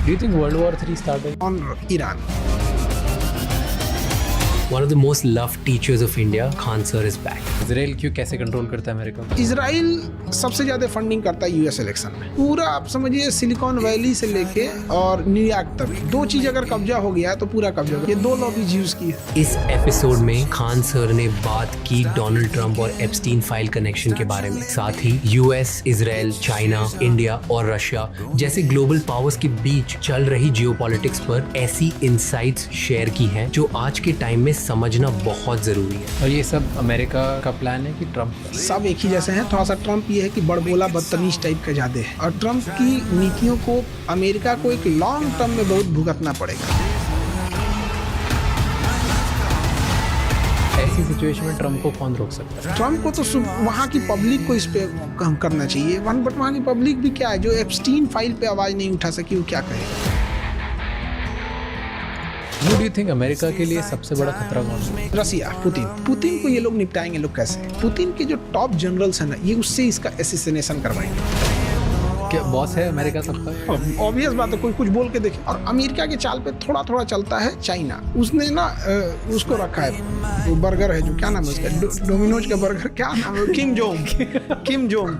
Do you think World War III started on Iran? One of the most loved teachers of India, Khan sir is back. Israel क्यों कैसे control करता है America? Israel सबसे ज्यादा funding करता है US election में। पूरा आप समझिए सिलिकॉन वैली से लेके और न्यूयॉर्क तक दो चीज अगर कब्जा हो गया है तो पूरा कब्जा हो गया। ये दो लॉबीज यूज की है। इस एपिसोड में खान सर ने बात की डोनाल्ड ट्रंप और एप्स्टीन फाइल कनेक्शन के बारे में, साथ ही यूएस, इजराइल, चाइना, इंडिया और रशिया जैसे ग्लोबल पावर्स के बीच चल रही जियोपॉलिटिक्स पर ऐसी इनसाइट्स शेयर की हैं जो आज के टाइम में समझना बहुत जरूरी है। और ये सब अमेरिका का प्लान है कि ट्रम्प का? सब एक ही जैसे हैं। थोड़ा सा ट्रम्प ये है कि बड़बोला बदतमीज टाइप का ज्यादा है और ट्रम्प की नीतियों को अमेरिका को एक लॉन्ग टर्म में बहुत भुगतना पड़ेगा। ऐसी सिचुएशन में ट्रम्प को कौन रोक सकता है? ट्रम्प को तो वहाँ की पब्लिक को इस पे करना चाहिए। बट वहाँ की पब्लिक भी क्या है जो एप्स्टीन फाइल पे आवाज नहीं उठा सकी, वो क्या कहेगा? Who do you think America के लिए सबसे बड़ा खतरा कौन है? रसिया, पुतिन को ये लोग निपटाएंगे। लोग कैसे? पुतिन के जो टॉप जनरल्स हैं ना, ये उससे इसका एसिसिनेशन करवाएंगे। क्या बॉस है अमेरिका सबका? ऑब्वियस बात है, कोई कुछ बोल के देखे। और अमेरिका के चाल पे थोड़ा थोड़ा चलता है चाइना। उसने ना उसको रखा है, वो बर्गर है जो, क्या नाम है उसका, डोमिनोज का बर्गर, क्या नाम है, किम जोंग,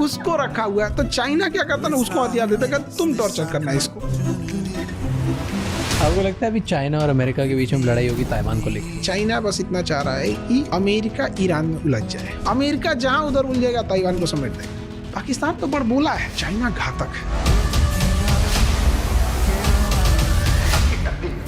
उसको रखा हुआ है। तो चाइना क्या करता है ना, उसको हथियार देता है, तुम टॉर्चर करना इसको। आपको लगता है अभी चाइना और अमेरिका के बीच में लड़ाई होगी ताइवान को लेकर? चाइना बस इतना चाह रहा है कि अमेरिका ईरान में उलझ जाए। अमेरिका जहां उधर उलझेगा ताइवान को समेट देगा। पाकिस्तान तो बड़बोला है, चाइना घातक है।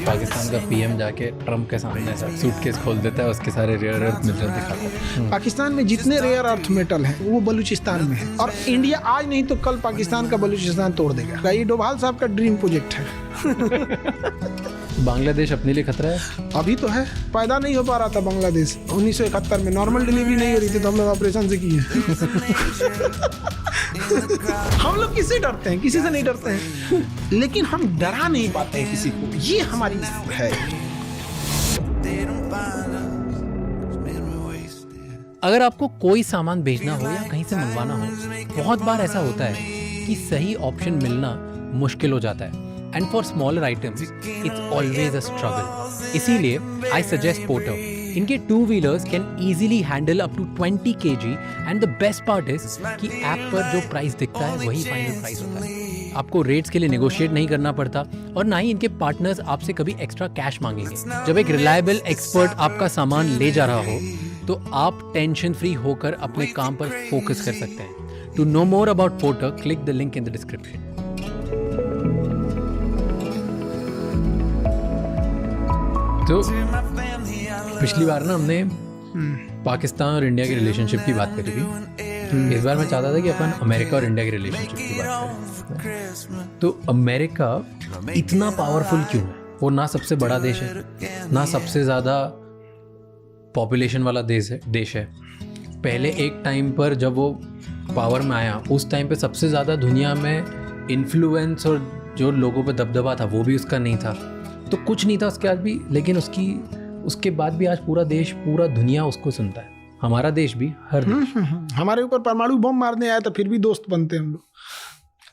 पाकिस्तान का पीएम जाके ट्रम्प के सामने ऐसा सूटकेस खोल देता है, उसके सारे रेयर अर्थ मिनरल दिखाता है। पाकिस्तान में जितने रेयर अर्थ मेटल हैं वो बलूचिस्तान में है और इंडिया आज नहीं तो कल पाकिस्तान का बलूचिस्तान तोड़ देगा। ये डोभाल साहब का ड्रीम प्रोजेक्ट है। बांग्लादेश अपने लिए खतरा है? अभी तो है, पैदा नहीं हो पा रहा था बांग्लादेश 1971 में, नॉर्मल डिलीवरी नहीं हो रही थी तो हम लोग ऑपरेशन से किए। हम लोग किससे डरते हैं? किसी से नहीं डरते हैं, लेकिन हम डरा नहीं पाते हैं किसी को। ये हमारी है। अगर आपको कोई सामान भेजना हो या कहीं से मंगवाना हो, बहुत बार ऐसा होता है कि सही ऑप्शन मिलना मुश्किल हो जाता है। And for smaller items it's always a struggle. इसीलिए आई सजेस्ट पोर्टर। इनके 2 wheelers can easily handle up to 20 kg and the best part is कि ऐप पर जो प्राइस दिखता है वही फाइनल प्राइस होता है। आपको रेट्स के लिए नेगोशिएट नहीं करना पड़ता और ना ही इनके पार्टनर्स आपसे कभी एक्स्ट्रा कैश मांगेंगे। जब एक रिलायबल एक्सपर्ट आपका सामान ले जा रहा हो तो आप टेंशन फ्री होकर अपने काम पर फोकस कर सकते हैं। To know more about Porter, click the link in the description. तो पिछली बार ना हमने पाकिस्तान और इंडिया के रिलेशनशिप की बात करी थी। इस बार मैं चाहता था कि अपन अमेरिका और इंडिया के रिलेशनशिप की बात करें। तो अमेरिका इतना पावरफुल क्यों है? वो ना सबसे बड़ा देश है, ना सबसे ज़्यादा पॉपुलेशन वाला देश है। पहले एक टाइम पर जब वो पावर में आया, उस टाइम पे सबसे ज़्यादा दुनिया में इन्फ्लुएंस और जो लोगों पे दबदबा था वो भी उसका नहीं था। तो कुछ नहीं था उसके बाद भी, लेकिन उसके बाद भी आज पूरा देश, पूरा दुनिया उसको सुनता है। हमारा देश भी, हर देश। हमारे ऊपर परमाणु बम मारने आया तो फिर भी दोस्त बनते हैं हम लोग।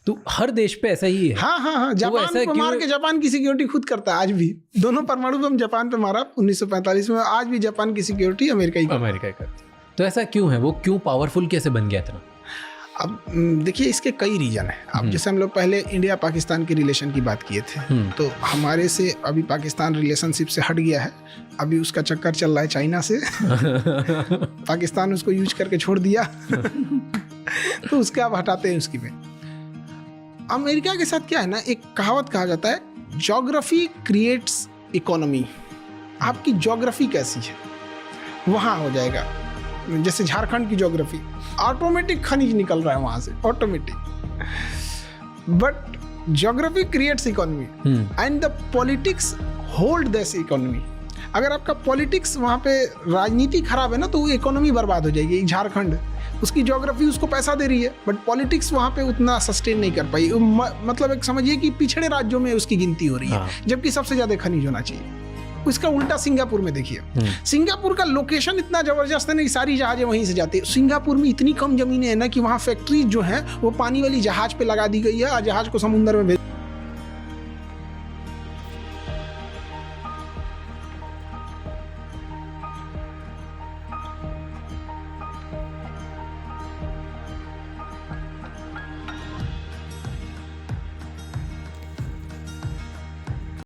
तो हर देश पे ऐसा ही है। हाँ, जापान को मार के जापान की सिक्योरिटी खुद करता है आज भी। दोनों परमाणु बम जापान पे मारा 1945 में, आज भी जापान की सिक्योरिटी अमेरिका ही करता है। तो ऐसा क्यों है? वो क्यों पावरफुल कैसे बन गया इतना? अब देखिए, इसके कई रीजन है। अब जैसे हम लोग पहले इंडिया पाकिस्तान के रिलेशन की बात किए थे, तो हमारे से अभी पाकिस्तान रिलेशनशिप से हट गया है। अभी उसका चक्कर चल रहा है चाइना से। पाकिस्तान उसको यूज करके छोड़ दिया। तो उसके अब हटाते हैं उसकी में। अमेरिका के साथ क्या है ना, एक कहावत कहा जाता है, ज्योग्राफी क्रिएट्स इकोनॉमी। आपकी ज्योग्राफी कैसी है वहाँ हो जाएगा। जैसे झारखंड की ज्योग्राफी, ऑटोमेटिक खनिज निकल रहा है वहां से, automatic. But geography creates economy and the politics hold this economy. अगर आपका पॉलिटिक्स वहाँ पे राजनीति खराब है ना, तो वो इकोनॉमी बर्बाद हो जाएगी। झारखंड, उसकी ज्योग्राफी उसको पैसा दे रही है, बट पॉलिटिक्स वहाँ पे उतना सस्टेन नहीं कर पाई। मतलब एक समझिए कि पिछड़े राज्यों में उसकी गिनती हो रही है, जबकि सबसे ज्यादा खनिज होना चाहिए। उसका उल्टा सिंगापुर में देखिए। सिंगापुर का लोकेशन इतना जबरदस्त है ना, सारी जहाजें वहीं से जाती है। सिंगापुर में इतनी कम जमीनें हैं ना कि वहाँ फैक्ट्री जो है वो पानी वाली जहाज पे लगा दी गई है और जहाज को समुद्र में भेज